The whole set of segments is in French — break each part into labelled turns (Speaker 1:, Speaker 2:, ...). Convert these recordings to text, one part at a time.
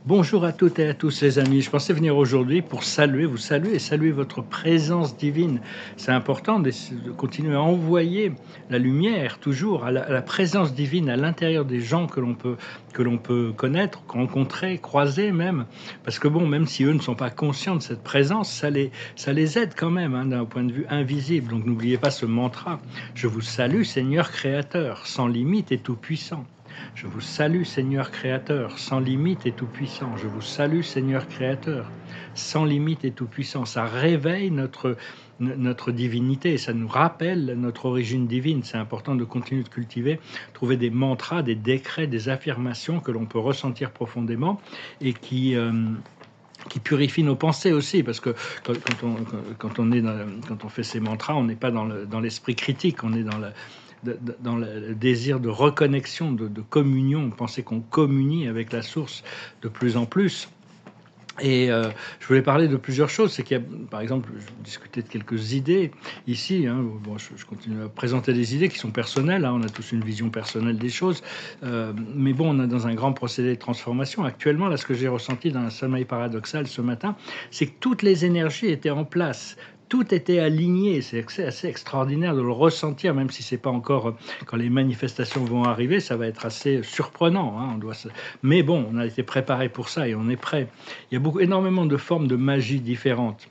Speaker 1: Bonjour à toutes et à tous les amis. Je pensais venir aujourd'hui pour vous saluer et saluer votre présence divine. C'est important de continuer à envoyer la lumière toujours à la présence divine à l'intérieur des gens que l'on peut connaître, rencontrer, croiser même. Parce que bon, même si eux ne sont pas conscients de cette présence, ça les aide quand même hein, d'un point de vue invisible. Donc n'oubliez pas ce mantra. Je vous salue Seigneur Créateur, sans limite et tout-puissant. Je vous salue, Seigneur Créateur, sans limite et tout-puissant. Je vous salue, Seigneur Créateur, sans limite et tout-puissant. Ça réveille notre divinité, ça nous rappelle notre origine divine. C'est important de continuer de cultiver, trouver des mantras, des décrets, des affirmations que l'on peut ressentir profondément et qui purifie nos pensées aussi, parce que quand on fait ces mantras, on n'est pas dans l'esprit critique, on est dans le désir de reconnexion, de communion, penser qu'on communie avec la source de plus en plus. Et je voulais parler de plusieurs choses. C'est qu'il y a, par exemple, je discutais de quelques idées ici. Hein, bon, je continue à présenter des idées qui sont personnelles. Hein, on a tous une vision personnelle des choses. Mais bon, on est dans un grand procédé de transformation. Actuellement, là, ce que j'ai ressenti dans un sommeil paradoxal ce matin, c'est que toutes les énergies étaient en place. Tout était aligné, c'est assez extraordinaire de le ressentir, même si c'est pas encore, quand les manifestations vont arriver, ça va être assez surprenant. Hein, mais bon, on a été préparé pour ça et on est prêt. Il y a énormément de formes de magie différentes.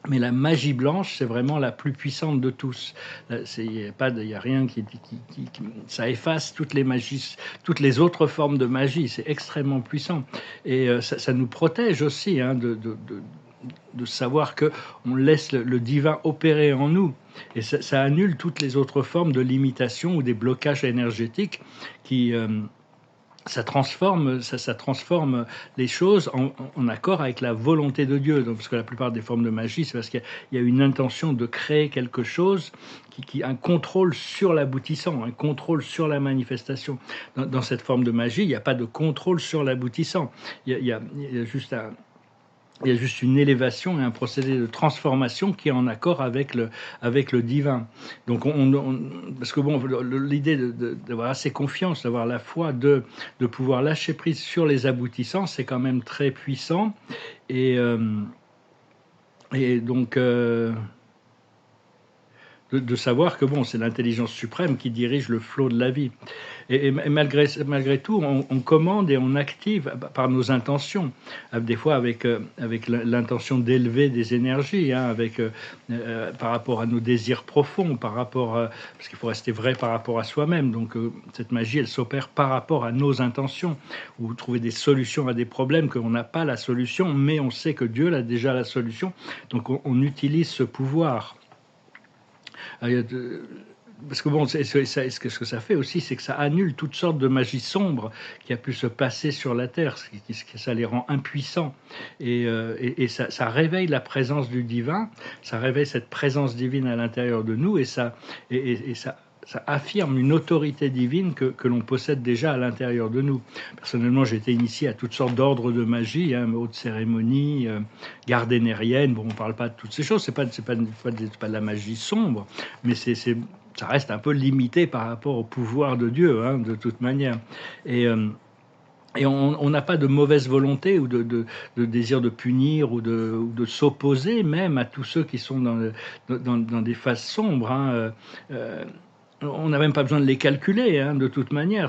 Speaker 1: Mais la magie blanche, c'est vraiment la plus puissante de tous. Il n'y a rien ça efface toutes les magies, toutes les autres formes de magie. C'est extrêmement puissant. Et ça nous protège aussi hein, de savoir que on laisse le divin opérer en nous. Et ça annule toutes les autres formes de limitation ou des blocages énergétiques qui... ça transforme les choses en accord avec la volonté de Dieu. Donc, parce que la plupart des formes de magie, c'est parce qu'il y a une intention de créer quelque chose, un contrôle sur l'aboutissant, un contrôle sur la manifestation. Dans cette forme de magie, il n'y a pas de contrôle sur l'aboutissant. Il y a juste une élévation et un procédé de transformation qui est en accord avec le divin. Donc, parce que bon, l'idée d'avoir assez confiance, d'avoir la foi, de pouvoir lâcher prise sur les aboutissants, c'est quand même très puissant. Et donc, de savoir que bon, c'est l'intelligence suprême qui dirige le flot de la vie. Et malgré tout, on commande et on active par nos intentions, des fois avec l'intention d'élever des énergies, hein, par rapport à nos désirs profonds, parce qu'il faut rester vrai par rapport à soi-même. Donc cette magie, elle s'opère par rapport à nos intentions, ou trouver des solutions à des problèmes qu'on n'a pas la solution, mais on sait que Dieu a déjà la solution. Donc on utilise ce pouvoir. Parce que bon, ce que ça fait aussi, c'est que ça annule toutes sortes de magies sombres qui a pu se passer sur la Terre, ça les rend impuissants. Et ça réveille la présence du divin, ça réveille cette présence divine à l'intérieur de nous, et ça affirme une autorité divine que l'on possède déjà à l'intérieur de nous. Personnellement, j'ai été initié à toutes sortes d'ordres de magie, hein, haute cérémonie, garde énérienne. Bon, on ne parle pas de toutes ces choses, c'est pas de la magie sombre, mais ça reste un peu limité par rapport au pouvoir de Dieu, hein, de toute manière. Et on n'a pas de mauvaise volonté ou de désir de punir ou de s'opposer même à tous ceux qui sont dans des phases sombres. Hein, on n'a même pas besoin de les calculer, hein, de toute manière.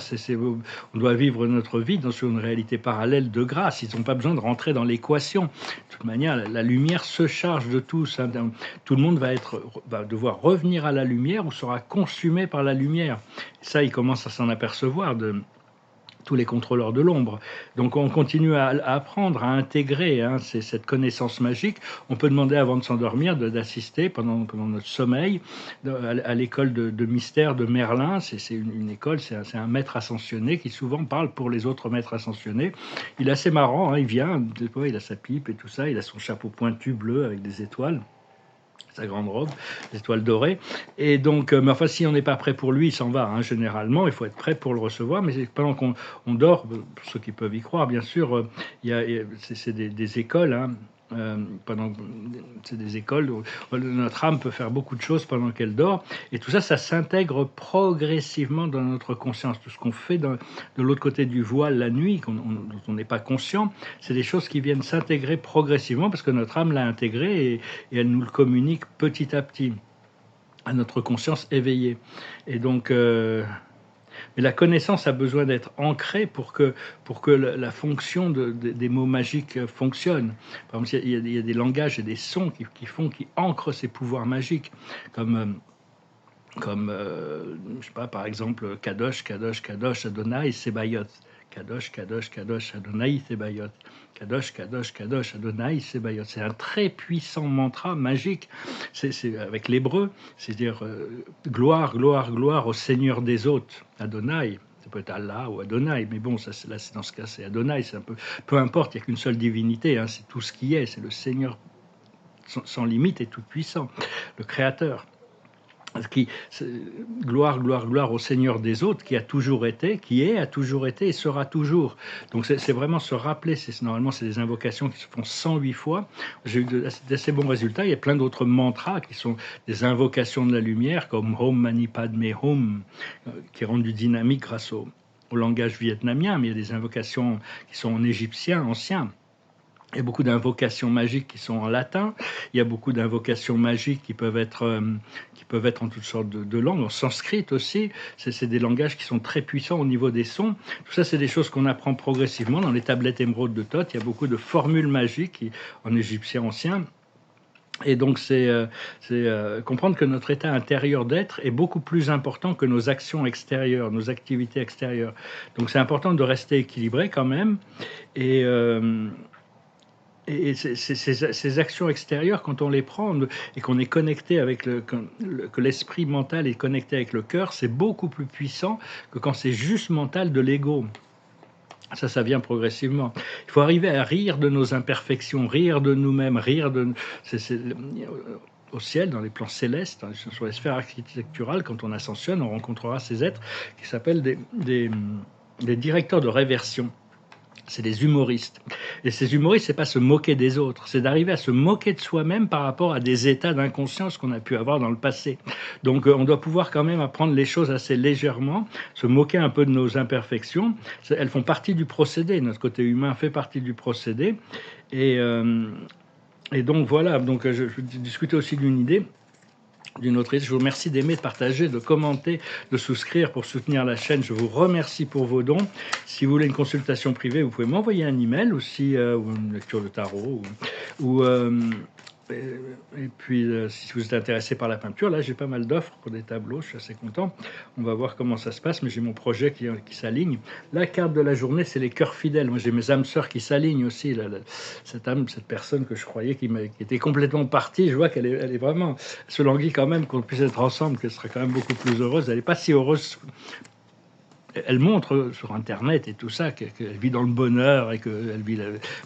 Speaker 1: On doit vivre notre vie sur une réalité parallèle de grâce. Ils n'ont pas besoin de rentrer dans l'équation. De toute manière, la lumière se charge de tous. Hein. Tout le monde va devoir revenir à la lumière ou sera consumé par la lumière. Et ça, ils commencent à s'en apercevoir tous les contrôleurs de l'ombre. Donc on continue à apprendre, à intégrer hein, cette connaissance magique. On peut demander avant de s'endormir d'assister pendant notre sommeil à l'école de mystère de Merlin. C'est une école, c'est un maître ascensionné qui souvent parle pour les autres maîtres ascensionnés. Il est assez marrant, hein, il vient, il a sa pipe et tout ça, il a son chapeau pointu bleu avec des étoiles, sa grande robe, les étoiles dorées. Et donc, mais enfin, si on n'est pas prêt pour lui, il s'en va. Hein, généralement, il faut être prêt pour le recevoir. Mais pendant qu'on dort, pour ceux qui peuvent y croire, bien sûr, c'est des écoles. Hein, pendant, c'est des écoles où notre âme peut faire beaucoup de choses pendant qu'elle dort, et tout ça, ça s'intègre progressivement dans notre conscience. Tout ce qu'on fait de l'autre côté du voile la nuit, dont on n'est pas conscient, c'est des choses qui viennent s'intégrer progressivement parce que notre âme l'a intégré, et elle nous le communique petit à petit à notre conscience éveillée. Et donc, mais la connaissance a besoin d'être ancrée pour que la fonction des mots magiques fonctionne. Par exemple, il y a des langages et des sons qui ancrent ces pouvoirs magiques, je sais pas, par exemple, Kadosh, Kadosh, Kadosh, Adonai, Sebayot. Kadosh, Kadosh, Kadosh, Adonai, Sebayot. Kadosh, Kadosh, Kadosh, Adonai, Sebayot. C'est un très puissant mantra magique. C'est avec l'hébreu, c'est-à-dire gloire, gloire, gloire au Seigneur des hôtes, Adonai. Ça peut être Allah ou Adonai, mais bon, ça, là, dans ce cas, c'est Adonai. C'est un peu importe, il n'y a qu'une seule divinité, hein, c'est tout ce qui est. C'est le Seigneur sans limite et tout puissant, le Créateur. Gloire, gloire, gloire au Seigneur des hôtes, qui a toujours été, a toujours été et sera toujours. Donc c'est vraiment se rappeler, normalement c'est des invocations qui se font 108 fois. J'ai eu d'assez bons résultats. Il y a plein d'autres mantras qui sont des invocations de la lumière, comme Om Mani Padme Hum, qui est rendu dynamique grâce au langage vietnamien, mais il y a des invocations qui sont en égyptien ancien. Il y a beaucoup d'invocations magiques qui sont en latin. Il y a beaucoup d'invocations magiques qui peuvent être en toutes sortes de langues, en sanskrit aussi. C'est des langages qui sont très puissants au niveau des sons. Tout ça, c'est des choses qu'on apprend progressivement. Dans les tablettes émeraudes de Thoth, il y a beaucoup de formules magiques en égyptien ancien. Et donc, c'est comprendre que notre état intérieur d'être est beaucoup plus important que nos actions extérieures, nos activités extérieures. Donc, c'est important de rester équilibré quand même. Et ces actions extérieures, quand on les prend et qu'on est connecté avec que l'esprit mental est connecté avec le cœur, c'est beaucoup plus puissant que quand c'est juste mental de l'ego. Ça vient progressivement. Il faut arriver à rire de nos imperfections, rire de nous-mêmes, au ciel, dans les plans célestes, sur les sphères architecturales, quand on ascensionne, on rencontrera ces êtres qui s'appellent des directeurs de réversion. C'est des humoristes. Et ces humoristes, c'est pas se moquer des autres, c'est d'arriver à se moquer de soi-même par rapport à des états d'inconscience qu'on a pu avoir dans le passé. Donc on doit pouvoir quand même apprendre les choses assez légèrement, se moquer un peu de nos imperfections. Elles font partie du procédé, notre côté humain fait partie du procédé. Et donc voilà, donc je discutais aussi d'une idée. D'une autre idée. Je vous remercie d'aimer, de partager, de commenter, de souscrire pour soutenir la chaîne. Je vous remercie pour vos dons. Si vous voulez une consultation privée, vous pouvez m'envoyer un email aussi, ou une lecture de tarot, et puis, si vous êtes intéressé par la peinture, là, j'ai pas mal d'offres pour des tableaux. Je suis assez content. On va voir comment ça se passe, mais j'ai mon projet qui s'aligne. La carte de la journée, c'est les cœurs fidèles. Moi, j'ai mes âmes sœurs qui s'alignent aussi. Cette personne que je croyais qui était complètement partie, je vois qu'elle est vraiment se languit quand même qu'on puisse être ensemble, qu'elle serait quand même beaucoup plus heureuse. Elle n'est pas si heureuse. Elle montre sur Internet et tout ça qu'elle vit dans le bonheur et qu'elle vit.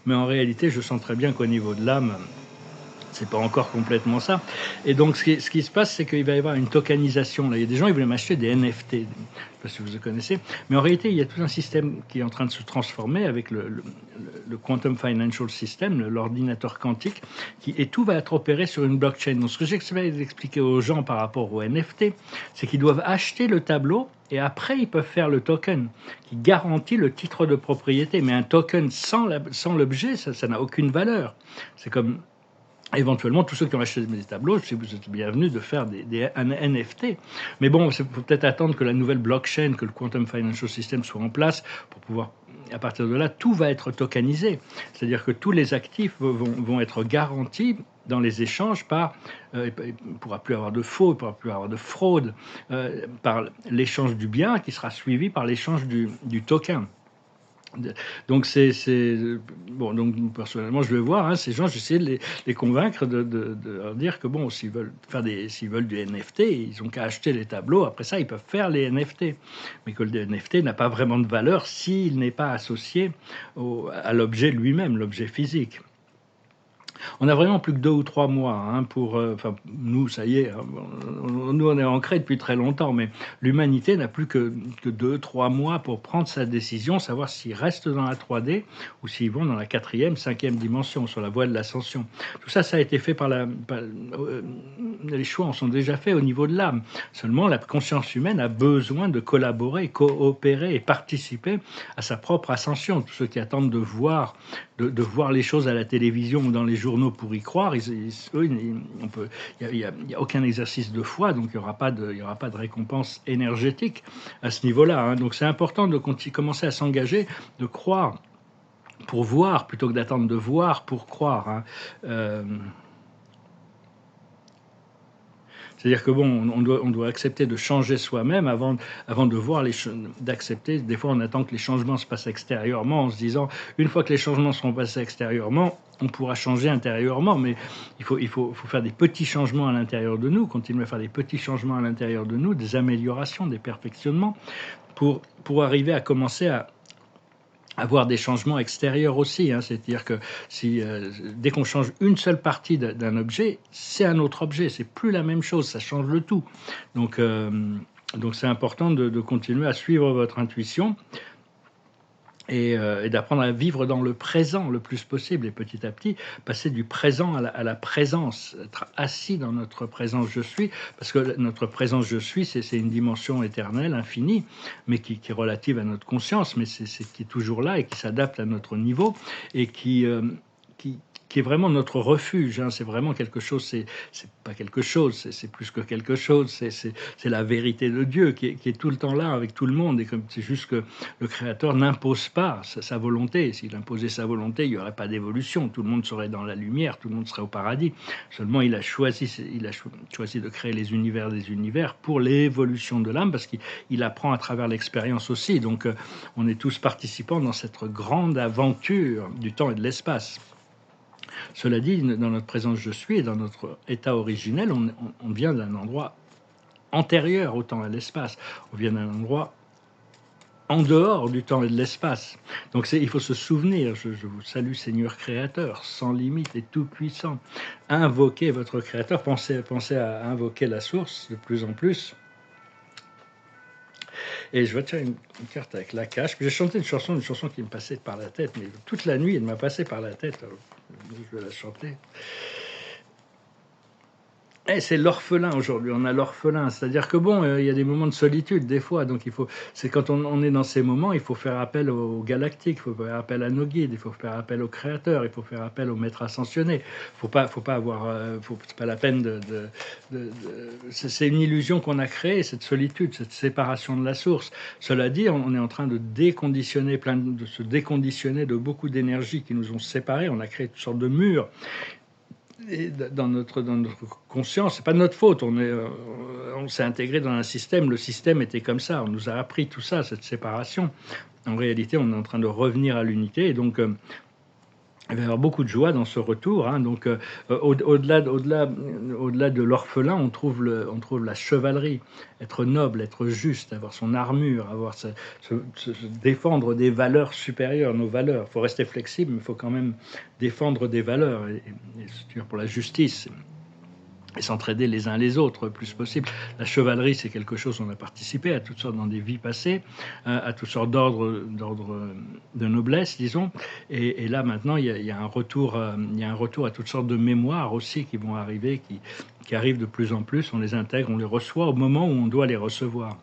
Speaker 1: Mais en réalité, je sens très bien qu'au niveau de l'âme, c'est pas encore complètement ça. Et donc, ce qui se passe, c'est qu'il va y avoir une tokenisation. Là, il y a des gens qui voulaient m'acheter des NFT. Je ne sais pas si vous le connaissez. Mais en réalité, il y a tout un système qui est en train de se transformer avec le Quantum Financial System, l'ordinateur quantique, et tout va être opéré sur une blockchain. Donc, ce que j'essaie d'expliquer aux gens par rapport aux NFT, c'est qu'ils doivent acheter le tableau et après, ils peuvent faire le token qui garantit le titre de propriété. Mais un token sans l'objet, ça n'a aucune valeur. C'est comme... Éventuellement, tous ceux qui ont acheté des tableaux, si vous êtes bienvenus de faire un NFT. Mais bon, il faut peut-être attendre que la nouvelle blockchain, que le Quantum Financial System soit en place pour pouvoir, à partir de là, tout va être tokenisé. C'est-à-dire que tous les actifs vont être garantis dans les échanges il ne pourra plus avoir de faux, il ne pourra plus avoir de fraude, par l'échange du bien qui sera suivi par l'échange du token. Donc bon. Donc personnellement, je vais voir ces gens. J'essaie de les convaincre de leur dire que bon, s'ils veulent du NFT, ils ont qu'à acheter les tableaux. Après ça, ils peuvent faire les NFT, mais que le NFT n'a pas vraiment de valeur s'il n'est pas associé à l'objet lui-même, l'objet physique. On a vraiment plus que 2 ou 3 mois, hein, pour, enfin, nous, ça y est, hein, nous, on est ancrés depuis très longtemps, mais l'humanité n'a plus que 2-3 mois pour prendre sa décision, savoir s'ils restent dans la 3D ou s'ils vont dans la 4e, 5e dimension, sur la voie de l'ascension. Tout ça, ça a été fait les choix en sont déjà faits au niveau de l'âme. Seulement, la conscience humaine a besoin de collaborer, coopérer et participer à sa propre ascension. Tous ceux qui attendent de voir les choses à la télévision ou dans les journaux pour y croire, il n'y a aucun exercice de foi, donc il n'y aura pas de récompense énergétique à ce niveau-là, hein. Donc c'est important de commencer à s'engager, de croire pour voir, plutôt que d'attendre de voir pour croire, hein. C'est-à-dire que bon, on doit accepter de changer soi-même avant de voir d'accepter. Des fois, on attend que les changements se passent extérieurement en se disant, une fois que les changements seront passés extérieurement, on pourra changer intérieurement. Mais il faut faire des petits changements à l'intérieur de nous, continuer à faire des petits changements à l'intérieur de nous, des améliorations, des perfectionnements, pour arriver à commencer à avoir des changements extérieurs aussi, hein. C'est-à-dire que dès qu'on change une seule partie d'un objet, c'est un autre objet, c'est plus la même chose, ça change le tout. Donc c'est important de continuer à suivre votre intuition et d'apprendre à vivre dans le présent le plus possible, et petit à petit passer du présent à la présence, être assis dans notre présence je suis, parce que notre présence je suis, c'est une dimension éternelle, infinie, mais qui est relative à notre conscience, mais c'est qui est toujours là et qui s'adapte à notre niveau, et qui est vraiment notre refuge, hein. C'est vraiment quelque chose, c'est pas quelque chose, c'est plus que quelque chose, c'est la vérité de Dieu qui est tout le temps là avec tout le monde, et comme c'est juste que le Créateur n'impose pas sa volonté. S'il imposait sa volonté, il n'y aurait pas d'évolution, tout le monde serait dans la lumière, tout le monde serait au paradis. Seulement il a choisi de créer les univers des univers pour l'évolution de l'âme, parce qu'il apprend à travers l'expérience aussi. Donc on est tous participants dans cette grande aventure du temps et de l'espace. Cela dit, dans notre présence je suis et dans notre état originel, on vient d'un endroit antérieur au temps et à l'espace. On vient d'un endroit en dehors du temps et de l'espace. Donc il faut se souvenir, je vous salue Seigneur Créateur, sans limite et tout-puissant. Invoquez votre Créateur, pensez à invoquer la source de plus en plus. Et je retiens une carte avec la cache. J'ai chanté une chanson qui me passait par la tête, mais toute la nuit, elle m'a passé par la tête. Alors, je vais la chanter. C'est l'orphelin aujourd'hui, on a l'orphelin, c'est-à-dire que bon, il y a des moments de solitude des fois, donc c'est quand on est dans ces moments, il faut faire appel aux galactiques, il faut faire appel à nos guides, il faut faire appel au Créateur, il faut faire appel au Maître ascensionné. Faut pas avoir, c'est pas la peine c'est une illusion qu'on a créée, cette solitude, cette séparation de la source. Cela dit, on est en train de se déconditionner de beaucoup d'énergies qui nous ont séparés. On a créé toutes sortes de murs. Et dans notre conscience, c'est pas de notre faute. On s'est intégré dans un système. Le système était comme ça. On nous a appris tout ça, cette séparation. En réalité, on est en train de revenir à l'unité. Et donc, il va y avoir beaucoup de joie dans ce retour, hein. Donc, au-delà de l'orphelin, on trouve la chevalerie, être noble, être juste, avoir son armure, se défendre des valeurs supérieures, nos valeurs. Il faut rester flexible, mais il faut quand même défendre des valeurs, et pour la justice, et s'entraider les uns les autres le plus possible. La chevalerie, c'est quelque chose, on a participé à toutes sortes dans des vies passées, à toutes sortes d'ordres de noblesse, disons. Et là, maintenant, il y a un retour à toutes sortes de mémoires aussi qui vont arriver, qui arrivent de plus en plus. On les intègre, on les reçoit au moment où on doit les recevoir.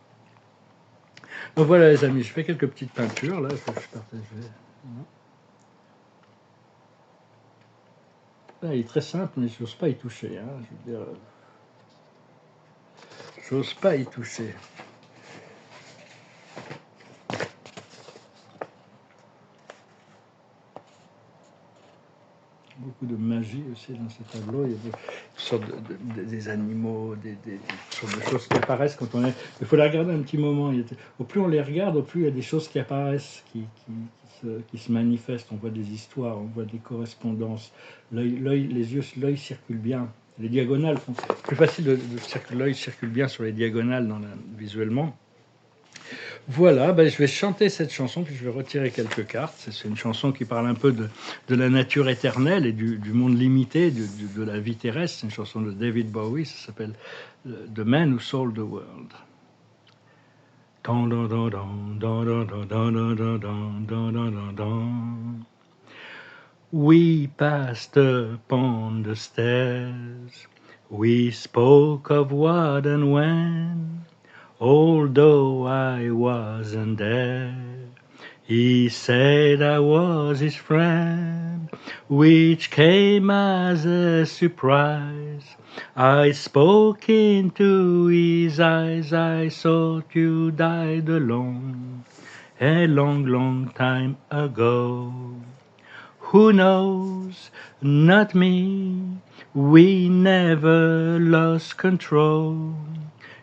Speaker 1: Donc voilà, les amis, je fais quelques petites peintures, là, je partagerai. Là, il est très simple, mais je n'ose pas y toucher, hein. Je veux dire, j'ose pas y toucher. Beaucoup de magie aussi dans ce tableau. Il y a toutes sortes des animaux, des sortes de choses qui apparaissent quand on est. Il faut les regarder un petit moment. Au plus on les regarde, au plus il y a des choses qui apparaissent, qui se manifestent. On voit des histoires, on voit des correspondances. L'œil circule bien. Les diagonales sont plus facile l'œil circule bien sur les diagonales visuellement. Voilà, ben, je vais chanter cette chanson, puis je vais retirer quelques cartes. C'est une chanson qui parle un peu de la nature éternelle et du monde limité, de la vie terrestre. C'est une chanson de David Bowie, ça s'appelle The Man Who Sold the World. We passed upon the stairs, we spoke of what and when, although I wasn't there. He said I was his friend, which came as a surprise. I spoke into his eyes, I thought you died alone, a long, long time ago. Who knows? Not me. We never lost control.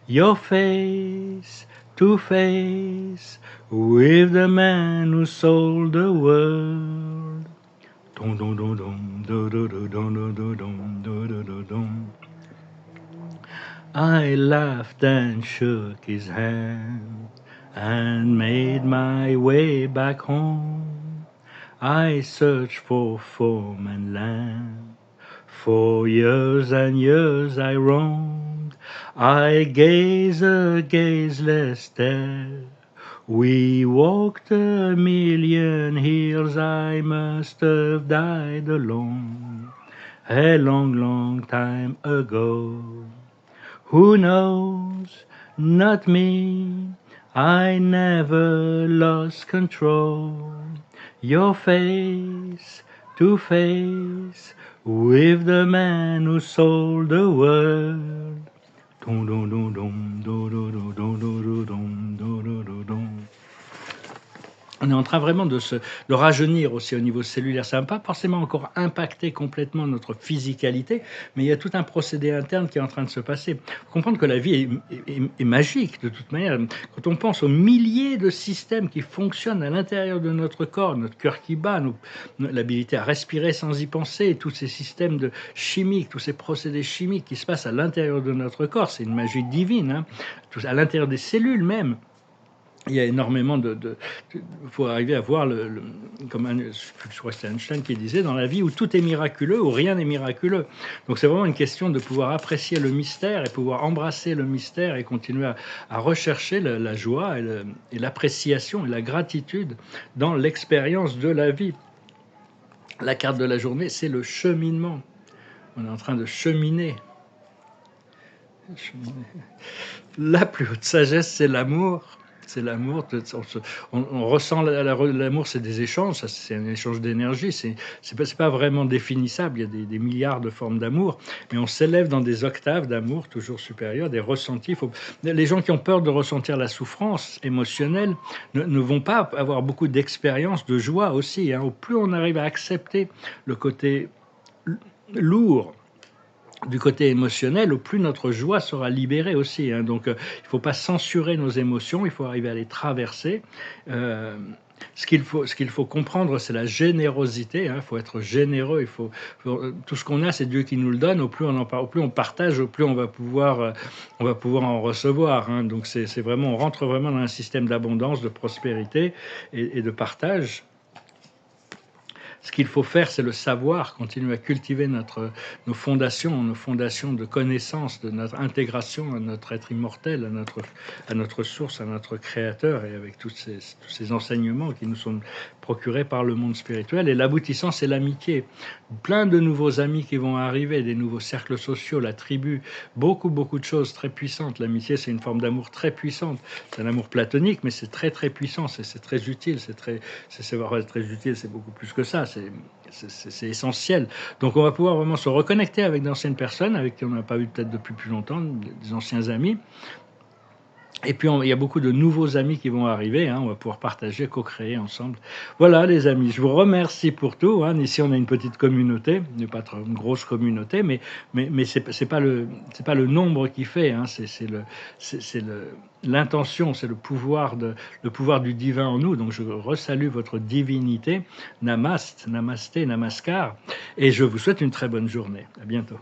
Speaker 1: Your face to face with the man who sold the world. Dum, dum, dum, dum, dum, dum, dum, dum, dum, dum, dum, dum. I laughed and shook his hand and made my way back home. I searched for foam and land. For years and years I roamed. I gazed a gazeless stare. We walked a million hills. I must have died alone a long, long time ago. Who knows? Not me. I never lost control. Your face to face with the man who sold the world. Dum, dum, dum, dum, dum, dum, dum, dum, dum, dum, dum, dum. On est en train vraiment de rajeunir aussi au niveau cellulaire. Ça n'a pas forcément encore impacté complètement notre physicalité, mais il y a tout un procédé interne qui est en train de se passer. Il faut comprendre que la vie est magique de toute manière. Quand on pense aux milliers de systèmes qui fonctionnent à l'intérieur de notre corps, notre cœur qui bat, l'habilité à respirer sans y penser, tous ces systèmes chimiques, tous ces procédés chimiques qui se passent à l'intérieur de notre corps, c'est une magie divine, hein, à l'intérieur des cellules même. Il y a énormément faut arriver à voir comme je crois que c'est Einstein qui disait, dans la vie où tout est miraculeux, où rien n'est miraculeux. Donc c'est vraiment une question de pouvoir apprécier le mystère et pouvoir embrasser le mystère et continuer à rechercher la joie et l'appréciation et la gratitude dans l'expérience de la vie. La carte de la journée, c'est le cheminement. On est en train de cheminer. La plus haute sagesse, c'est l'amour. C'est l'amour. On ressent l'amour, c'est des échanges, c'est un échange d'énergie. C'est pas vraiment définissable. Il y a des milliards de formes d'amour, mais on s'élève dans des octaves d'amour toujours supérieures, des ressentis. Les gens qui ont peur de ressentir la souffrance émotionnelle ne vont pas avoir beaucoup d'expérience de joie aussi. Hein. Au plus on arrive à accepter le côté lourd du côté émotionnel, au plus notre joie sera libérée aussi. Hein. Donc, il ne faut pas censurer nos émotions, il faut arriver à les traverser. Ce qu'il faut comprendre, c'est la générosité. Il faut être généreux. Tout ce qu'on a, c'est Dieu qui nous le donne. Au plus on partage, au plus on va pouvoir en recevoir. Hein. Donc, on rentre vraiment dans un système d'abondance, de prospérité et de partage. Ce qu'il faut faire, c'est le savoir, continuer à cultiver nos fondations de connaissance, de notre intégration à notre être immortel, à notre source, à notre créateur, et avec tous ces enseignements qui nous sont procurés par le monde spirituel. Et l'aboutissant, c'est l'amitié. Plein de nouveaux amis qui vont arriver, des nouveaux cercles sociaux, la tribu, beaucoup de choses très puissantes. L'amitié, c'est une forme d'amour très puissante. C'est un amour platonique, mais c'est très très puissant, c'est très utile, c'est très utile, c'est beaucoup plus que ça. C'est essentiel. Donc on va pouvoir vraiment se reconnecter avec d'anciennes personnes avec qui on n'a pas vu peut-être depuis plus longtemps, des anciens amis. Et puis, il y a beaucoup de nouveaux amis qui vont arriver. Hein, on va pouvoir partager, co-créer ensemble. Voilà, les amis, je vous remercie pour tout. Hein. Ici, on a une petite communauté, pas trop une grosse communauté, mais c'est pas le nombre qui fait. Hein, c'est l'intention, c'est le pouvoir du divin en nous. Donc, je resalue votre divinité. Namasté, namaskar. Et je vous souhaite une très bonne journée. À bientôt.